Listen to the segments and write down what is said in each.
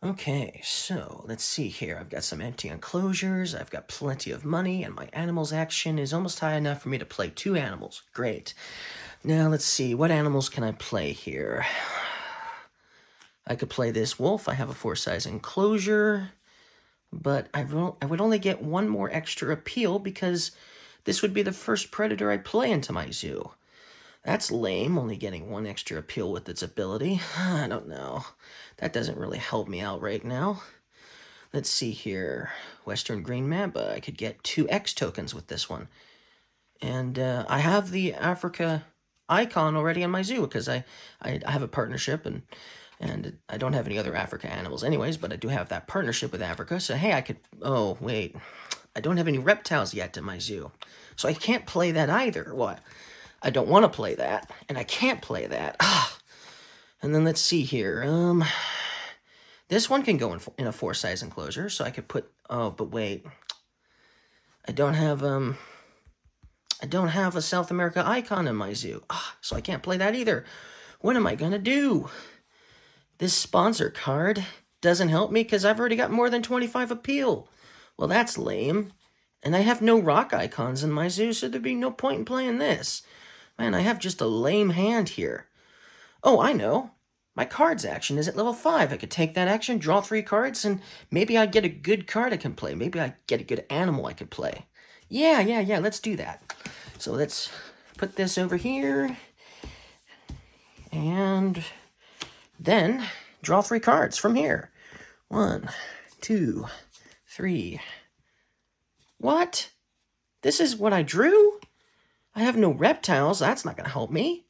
Okay, so let's see here. I've got some empty enclosures, I've got plenty of money, and my animals action is almost high enough for me to play 2 animals. Great. Now let's see, what animals can I play here? I could play this wolf. I have a 4-size enclosure, but I would only get 1 more extra appeal because this would be the first predator I play into my zoo. That's lame, only getting 1 extra appeal with its ability. I don't know. That doesn't really help me out right now. Let's see here. Western Green Mamba. I could get 2 X tokens with this one. And I have the Africa icon already in my zoo because I have a partnership and I don't have any other Africa animals anyways, but I do have that partnership with Africa. So, hey, I could... Oh, wait. I don't have any reptiles yet in my zoo. So I can't play that either. What? I don't want to play that, and I can't play that. And then let's see here. This one can go in a 4-size enclosure, so I could put... Oh, but wait. I don't have a South America icon in my zoo. So I can't play that either. What am I going to do? This sponsor card doesn't help me because I've already got more than 25 appeal. Well, that's lame. And I have no rock icons in my zoo, so there'd be no point in playing this. Man, I have just a lame hand here. Oh, I know. My cards action is at level 5. I could take that action, draw 3 cards, and maybe I'd get a good card I can play. Maybe I'd get a good animal I could play. Yeah, let's do that. So let's put this over here. And then draw 3 cards from here. 1, 2, 3. What? This is what I drew? I have no reptiles. That's not going to help me.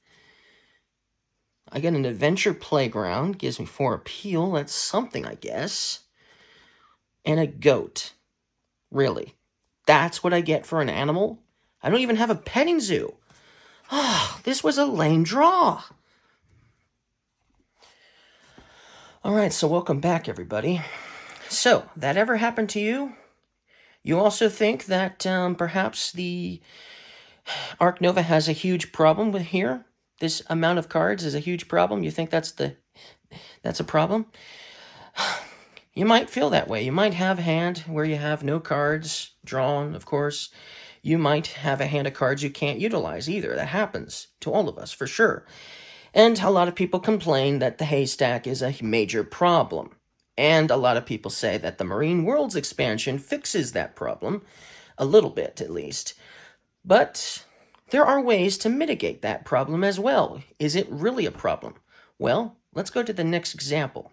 I get an adventure playground. Gives me 4 appeal. That's something, I guess. And a goat. Really? That's what I get for an animal? I don't even have a petting zoo. This was a lame draw. Alright, so welcome back, everybody. So, that ever happened to you? You also think that perhaps the Arc Nova has a huge problem with here? This amount of cards is a huge problem? You think that's a problem? You might feel that way. You might have a hand where you have no cards drawn, of course. You might have a hand of cards you can't utilize either. That happens to all of us, for sure. And a lot of people complain that the haystack is a major problem. And a lot of people say that the Marine Worlds expansion fixes that problem. A little bit, at least. But there are ways to mitigate that problem as well. Is it really a problem? Well, let's go to the next example.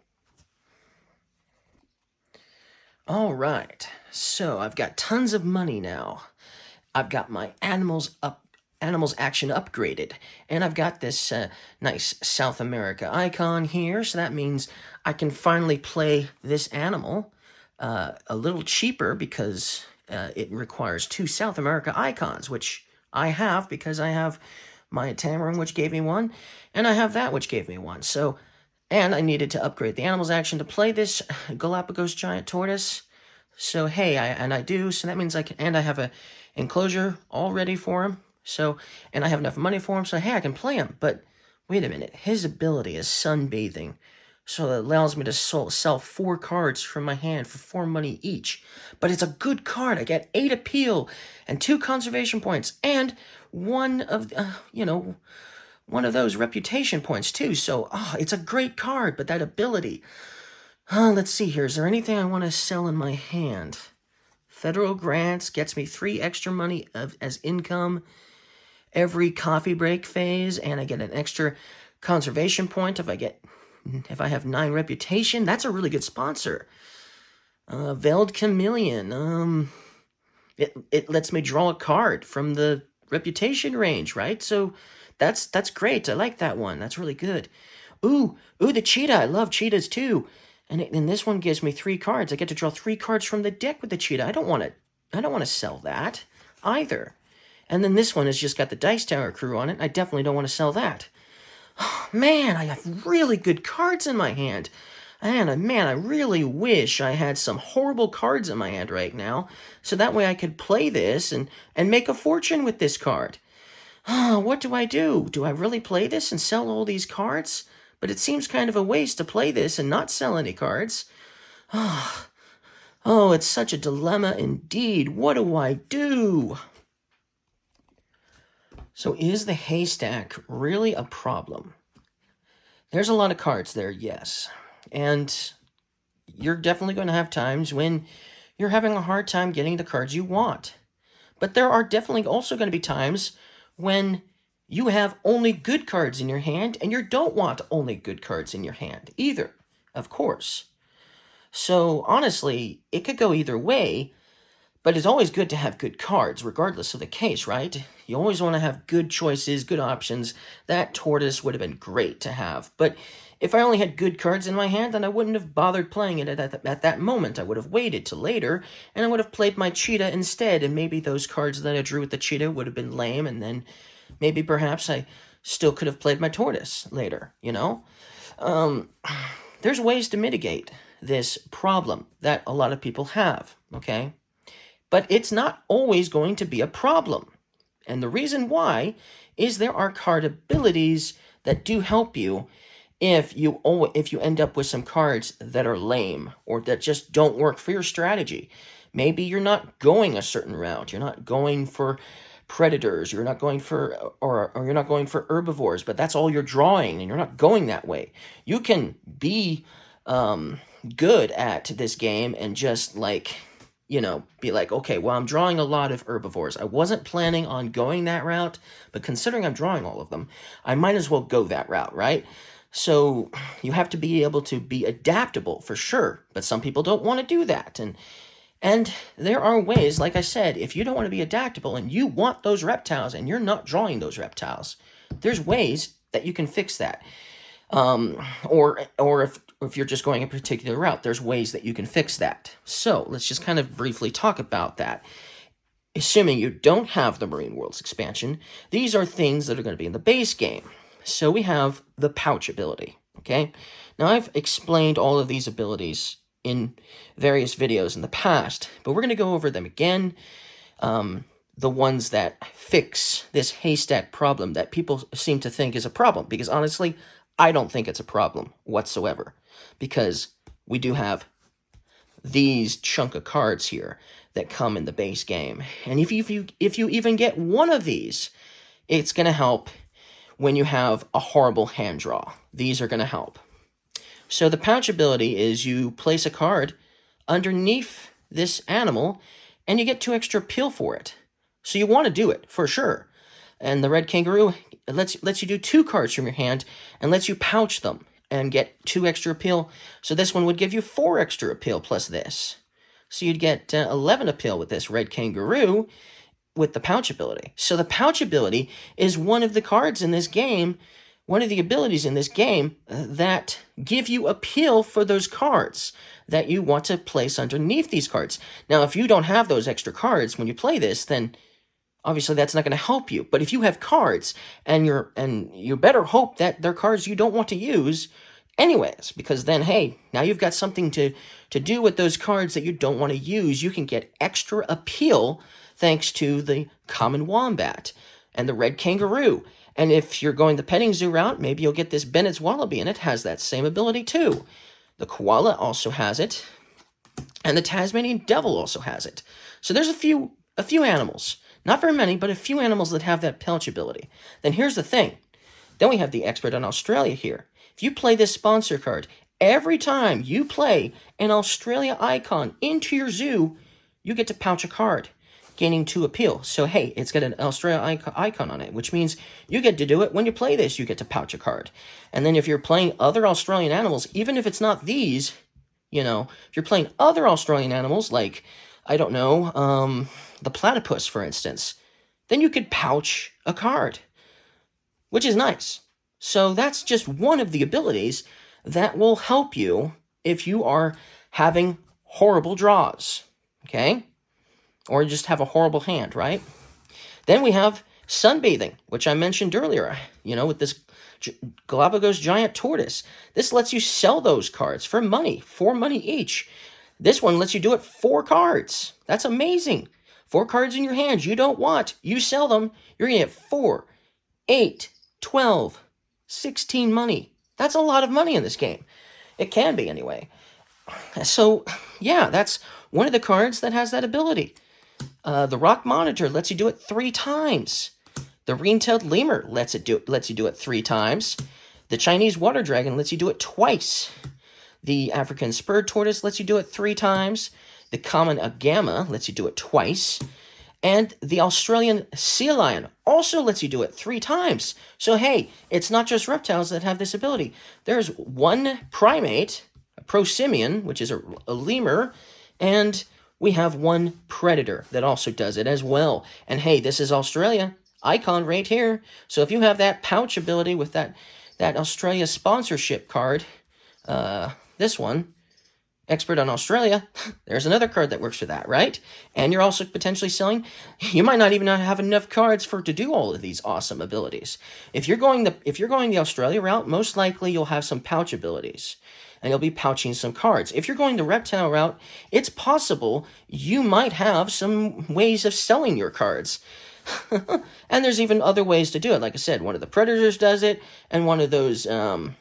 All right, so I've got tons of money now. I've got my animals action upgraded, and I've got this nice South America icon here, so that means I can finally play this animal a little cheaper because it requires 2 South America icons, which I have because I have my Tamarin, which gave me 1, and I have that, which gave me 1. So, and I needed to upgrade the animals action to play this Galapagos giant tortoise. So, hey, I do, so that means I can, and I have a enclosure all ready for him. So, and I have enough money for him, so hey, I can play him. But wait a minute, his ability is sunbathing. So it allows me to sell 4 cards from my hand for 4 money each. But it's a good card. I get 8 appeal and 2 conservation points and one of those reputation points too. So, it's a great card, but that ability. Let's see here. Is there anything I want to sell in my hand? Federal grants gets me 3 extra money as income every coffee break phase, and I get an extra conservation point if I have 9 reputation. That's a really good sponsor. Veiled Chameleon. It lets me draw a card from the reputation range, right? So that's great. I like that one. That's really good. Ooh, the cheetah. I love cheetahs too. And this one gives me 3 cards. I get to draw 3 cards from the deck with the cheetah. I don't want to sell that either. And then this one has just got the Dice Tower crew on it. I definitely don't want to sell that. Oh, man, I have really good cards in my hand. And man, I really wish I had some horrible cards in my hand right now, so that way I could play this and make a fortune with this card. What do I do? Do I really play this and sell all these cards? But it seems kind of a waste to play this and not sell any cards. Oh, it's such a dilemma indeed. What do I do? So is the haystack really a problem? There's a lot of cards there, yes. And you're definitely going to have times when you're having a hard time getting the cards you want. But there are definitely also going to be times when you have only good cards in your hand and you don't want only good cards in your hand either, of course. So honestly, it could go either way, but it's always good to have good cards, regardless of the case, right? You always want to have good choices, good options. That tortoise would have been great to have. But if I only had good cards in my hand, then I wouldn't have bothered playing it at that moment. I would have waited till later, and I would have played my cheetah instead, and maybe those cards that I drew with the cheetah would have been lame, and then maybe perhaps I still could have played my tortoise later, you know? There's ways to mitigate this problem that a lot of people have, okay? But it's not always going to be a problem. And the reason why is there are card abilities that do help you if you end up with some cards that are lame or that just don't work for your strategy. Maybe you're not going a certain route. You're not going for predators. You're not going for or you're not going for herbivores, but that's all you're drawing and you're not going that way. You can be good at this game and just like, you know, be like, okay, well, I'm drawing a lot of herbivores. I wasn't planning on going that route, but considering I'm drawing all of them, I might as well go that route, right? So you have to be able to be adaptable for sure, but some people don't want to do that. And there are ways, like I said, if you don't want to be adaptable and you want those reptiles and you're not drawing those reptiles, there's ways that you can fix that. Or if you're just going a particular route, there's ways that you can fix that. So let's just kind of briefly talk about that. Assuming you don't have the Marine Worlds expansion, these are things that are going to be in the base game. So we have the pouch ability, okay? Now I've explained all of these abilities in various videos in the past, but we're going to go over them again. The ones that fix this haystack problem that people seem to think is a problem, because honestly, I don't think it's a problem whatsoever, because we do have these chunk of cards here that come in the base game. And if you even get one of these, it's going to help when you have a horrible hand draw. These are going to help. So the pouch ability is you place a card underneath this animal and you get 2 extra appeal for it. So you want to do it for sure. And the red kangaroo lets you do 2 cards from your hand and lets you pouch them and get 2 extra appeal. So this one would give you 4 extra appeal plus this. So you'd get 11 appeal with this red kangaroo with the pouch ability. So the pouch ability is one of the cards in this game, one of the abilities in this game that give you appeal for those cards that you want to place underneath these cards. Now, if you don't have those extra cards when you play this, then obviously that's not going to help you. But if you have cards and you better hope that they're cards you don't want to use anyways, because then, hey, now you've got something to do with those cards that you don't want to use. You can get extra appeal thanks to the common wombat and the red kangaroo. And if you're going the petting zoo route, maybe you'll get this Bennett's wallaby, and it has that same ability too. The koala also has it, and the Tasmanian devil also has it. So there's a few animals, not very many, but a few animals that have that pouch ability. Then here's the thing. Then we have the expert on Australia here. If you play this sponsor card, every time you play an Australia icon into your zoo, you get to pouch a card, gaining 2 appeal. So, hey, it's got an Australia icon on it, which means you get to do it when you play this, you get to pouch a card. And then if you're playing other Australian animals, even if it's not these, you know, if you're playing other Australian animals, like, I don't know, the platypus, for instance, then you could pouch a card, which is nice. So that's just one of the abilities that will help you if you are having horrible draws, okay? Or just have a horrible hand, right? Then we have sunbathing, which I mentioned earlier, you know, with this Galapagos giant tortoise. This lets you sell those cards for money, 4 money each. This one lets you do it 4 cards. That's amazing. 4 cards in your hand you don't want. You sell them, you're going to get 4, 8, 12, 16 money. That's a lot of money in this game. It can be anyway. So, yeah, that's one of the cards that has that ability. The Rock Monitor lets you do it 3 times. The Ring-tailed Lemur lets you do it 3 times. The Chinese Water Dragon lets you do it twice. The African Spurred Tortoise lets you do it 3 times. The common Agama lets you do it twice. And the Australian Sea Lion also lets you do it 3 times. So hey, it's not just reptiles that have this ability. There's one primate, a prosimian, which is a lemur, and we have one predator that also does it as well. And hey, this is Australia. Icon right here. So if you have that pouch ability with that Australia sponsorship card, this one, Expert on Australia, there's another card that works for that, right? And you're also potentially selling, you might not even have enough cards to do all of these awesome abilities. If you're going the Australia route, most likely you'll have some pouch abilities, and you'll be pouching some cards. If you're going the reptile route, it's possible you might have some ways of selling your cards. And there's even other ways to do it. Like I said, one of the predators does it, and one of those, what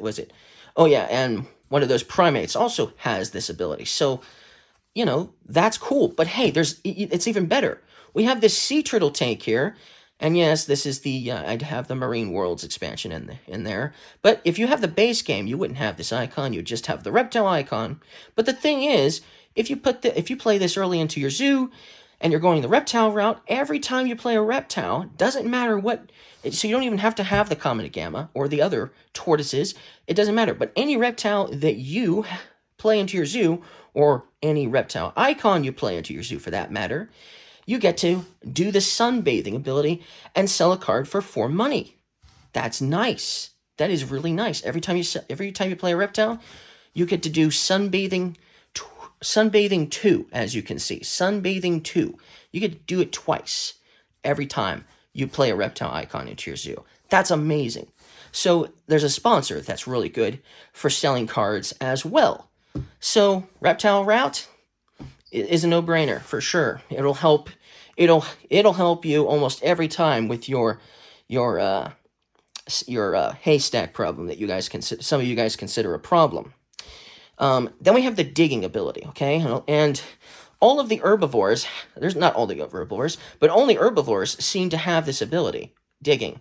was it? Oh yeah, and one of those primates also has this ability. So, that's cool. But hey, it's even better. We have this sea turtle tank here, and yes, this is I'd have the Marine Worlds expansion in there. But if you have the base game, you wouldn't have this icon. You'd just have the reptile icon. But the thing is, if you play this early into your zoo, and you're going the reptile route, every time you play a reptile, doesn't matter what. So you don't even have to have the common gamma or the other tortoises. It doesn't matter. But any reptile that you play into your zoo, or any reptile icon you play into your zoo for that matter, you get to do the sunbathing ability and sell a card for 4 money. That's nice. That is really nice. Every time you play a reptile, you get to do Sunbathing 2, as you can see. Sunbathing 2. You get to do it twice every time you play a reptile icon into your zoo. That's amazing. So there's a sponsor that's really good for selling cards as well. So reptile route is a no-brainer for sure. It'll help you almost every time with your haystack problem that some of you guys consider a problem. Then we have the digging ability, okay? And all of the herbivores, there's not all the herbivores, but only herbivores seem to have this ability, digging.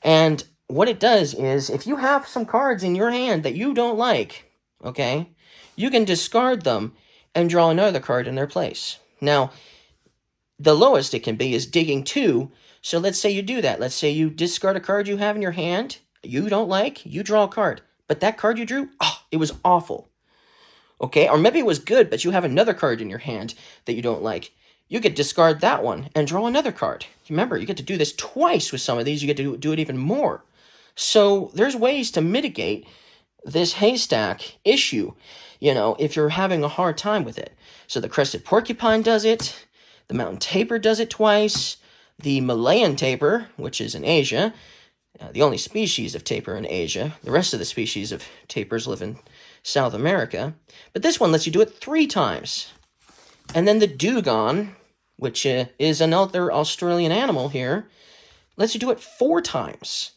And what it does is, if you have some cards in your hand that you don't like, okay, you can discard them and draw another card in their place. Now, the lowest it can be is digging 2. So let's say you do that. Let's say you discard a card you have in your hand, you don't like, you draw a card. But that card you drew, it was awful. Okay, or maybe it was good, but you have another card in your hand that you don't like. You could discard that one and draw another card. Remember, you get to do this twice with some of these. You get to do it even more. So there's ways to mitigate this haystack issue, if you're having a hard time with it. So the crested porcupine does it. The mountain tapir does it twice. The Malayan tapir, which is in Asia, the only species of tapir in Asia. The rest of the species of tapirs live in South America. But this one lets you do it 3 times. And then the dugong, which is another Australian animal here, lets you do it 4 times.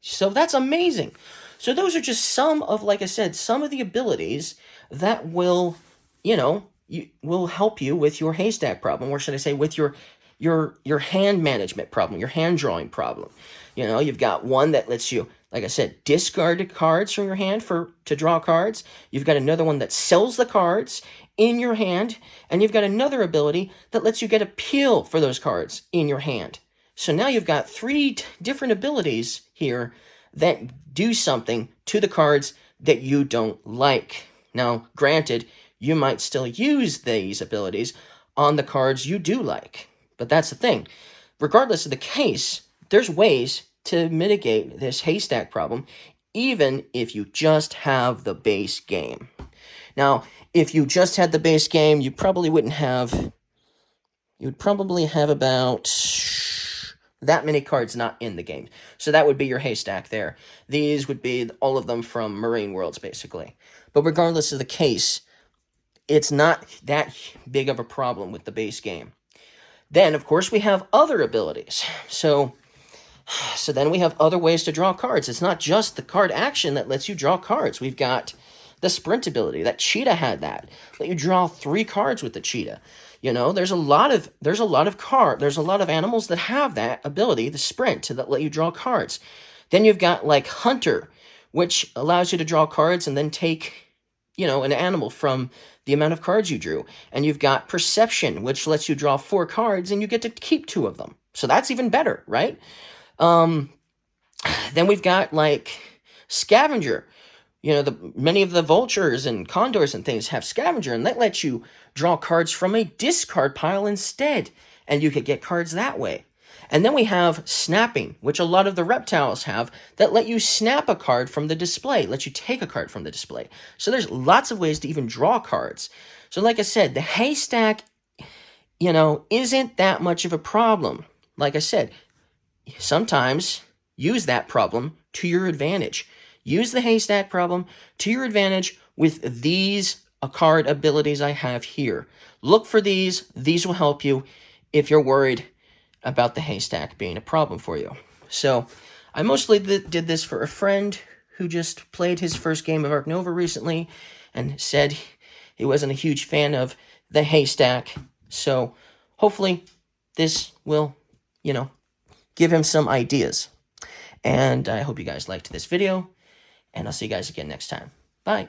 So that's amazing. So those are just some of, like I said, some of the abilities that will, will help you with your haystack problem, or should I say with your hand management problem, your hand drawing problem. You've got one that lets you, like I said, discard cards from your hand to draw cards. You've got another one that sells the cards in your hand, and you've got another ability that lets you get a peel for those cards in your hand. So now you've got 3 different abilities here that do something to the cards that you don't like. Now, granted, you might still use these abilities on the cards you do like. But that's the thing. Regardless of the case, there's ways to mitigate this haystack problem, even if you just have the base game. Now, if you just had the base game, you would probably have about that many cards not in the game. So that would be your haystack there. These would be all of them from Marine Worlds, basically. But regardless of the case, it's not that big of a problem with the base game. Then, of course, we have other abilities. So So then we have other ways to draw cards. It's not just the card action that lets you draw cards. We've got the sprint ability. That cheetah had that. Let you draw 3 cards with the cheetah. You know, there's a lot of animals that have that ability, the sprint, to let you draw cards. Then you've got like hunter, which allows you to draw cards and then take, you know, an animal from the amount of cards you drew. And you've got perception, which lets you draw 4 cards and you get to keep 2 of them. So that's even better, right? Then we've got like scavenger. You know, many of the vultures and condors and things have scavenger, and that lets you draw cards from a discard pile instead, and you could get cards that way. And then we have snapping, which a lot of the reptiles have, that let you snap a card from the display, let you take a card from the display. So there's lots of ways to even draw cards. So like I said, the haystack, you know, isn't that much of a problem. Like I said, sometimes use that problem to your advantage. Use the haystack problem to your advantage with these card abilities I have here. Look for these. These will help you if you're worried about the haystack being a problem for you. So I mostly did this for a friend who just played his first game of Ark Nova recently and said he wasn't a huge fan of the haystack. So hopefully this will, you know, give him some ideas. And I hope you guys liked this video, and I'll see you guys again next time. Bye.